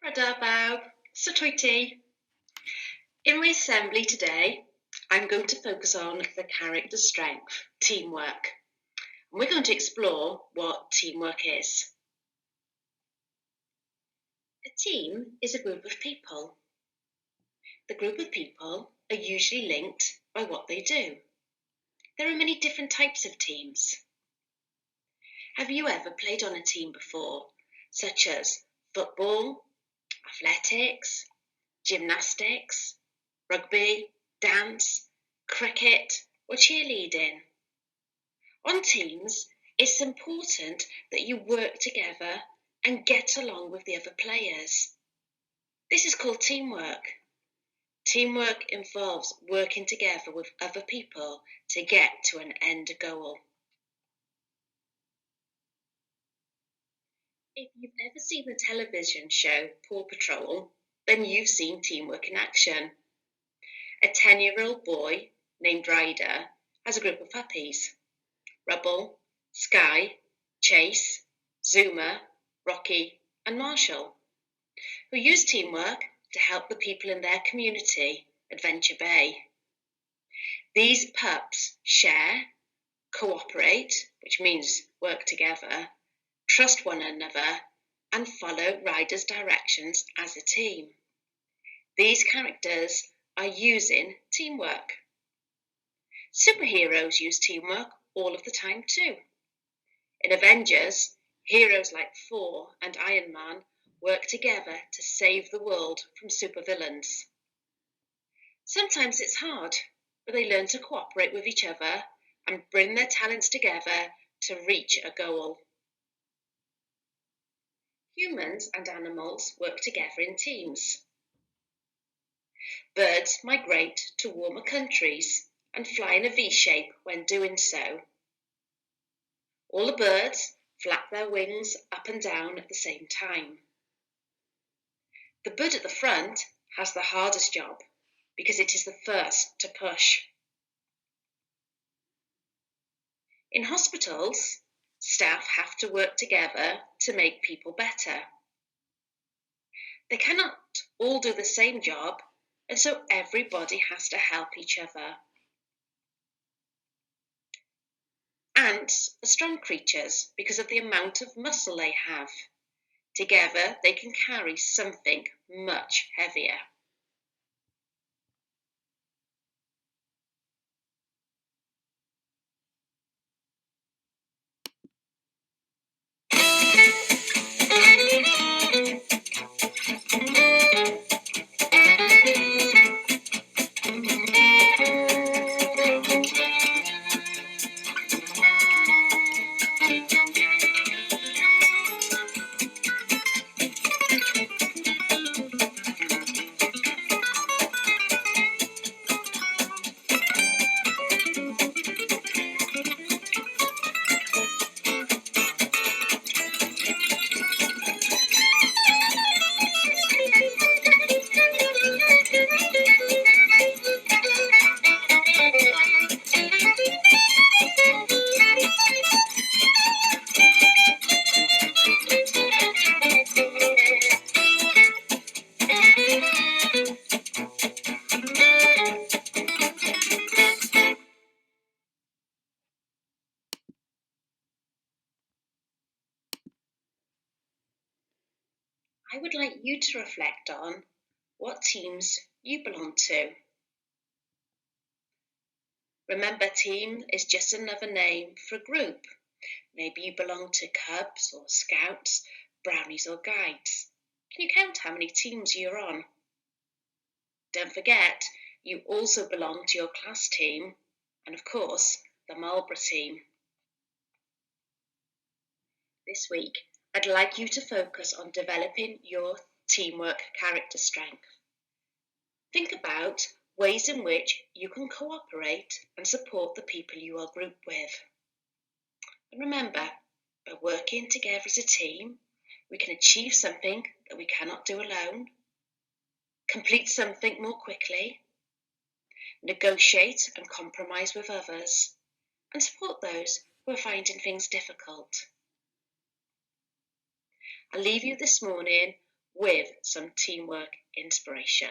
Bawb, Satoiti. In my assembly today, I'm going to focus on the character strength, teamwork. And we're going to explore what teamwork is. A team is a group of people. The group of people are usually linked by what they do. There are many different types of teams. Have you ever played on a team before, such as football, athletics, gymnastics, rugby, dance, cricket, or cheerleading? On teams, it's important that you work together and get along with the other players. This is called teamwork. Teamwork involves working together with other people to get to an end goal. If you've ever seen the television show Paw Patrol, then you've seen teamwork in action. A 10-year-old boy named Ryder has a group of puppies: Rubble, Sky, Chase, Zuma, Rocky, and Marshall, who use teamwork to help the people in their community, Adventure Bay. These pups share, cooperate, which means work together, trust one another, and follow Ryder's directions as a team. These characters are using teamwork. Superheroes use teamwork all of the time too. In Avengers, heroes like Thor and Iron Man work together to save the world from supervillains. Sometimes it's hard, but they learn to cooperate with each other and bring their talents together to reach a goal. Humans and animals work together in teams. Birds migrate to warmer countries and fly in a V shape when doing so. All the birds flap their wings up and down at the same time. The bird at the front has the hardest job because it is the first to push. In hospitals, staff have to work together to make people better. They cannot all do the same job, and so everybody has to help each other. Ants are strong creatures because of the amount of muscle they have. Together, they can carry something much heavier. I would like you to reflect on what teams you belong to. Remember, team is just another name for a group. Maybe you belong to Cubs or Scouts, Brownies or Guides. Can you count how many teams you're on? Don't forget, you also belong to your class team and, of course, the Marlborough team. This week, I'd like you to focus on developing your teamwork character strength. Think about ways in which you can cooperate and support the people you are grouped with. And remember, by working together as a team, we can achieve something that we cannot do alone, complete something more quickly, negotiate and compromise with others, and support those who are finding things difficult. I'll leave you this morning with some teamwork inspiration.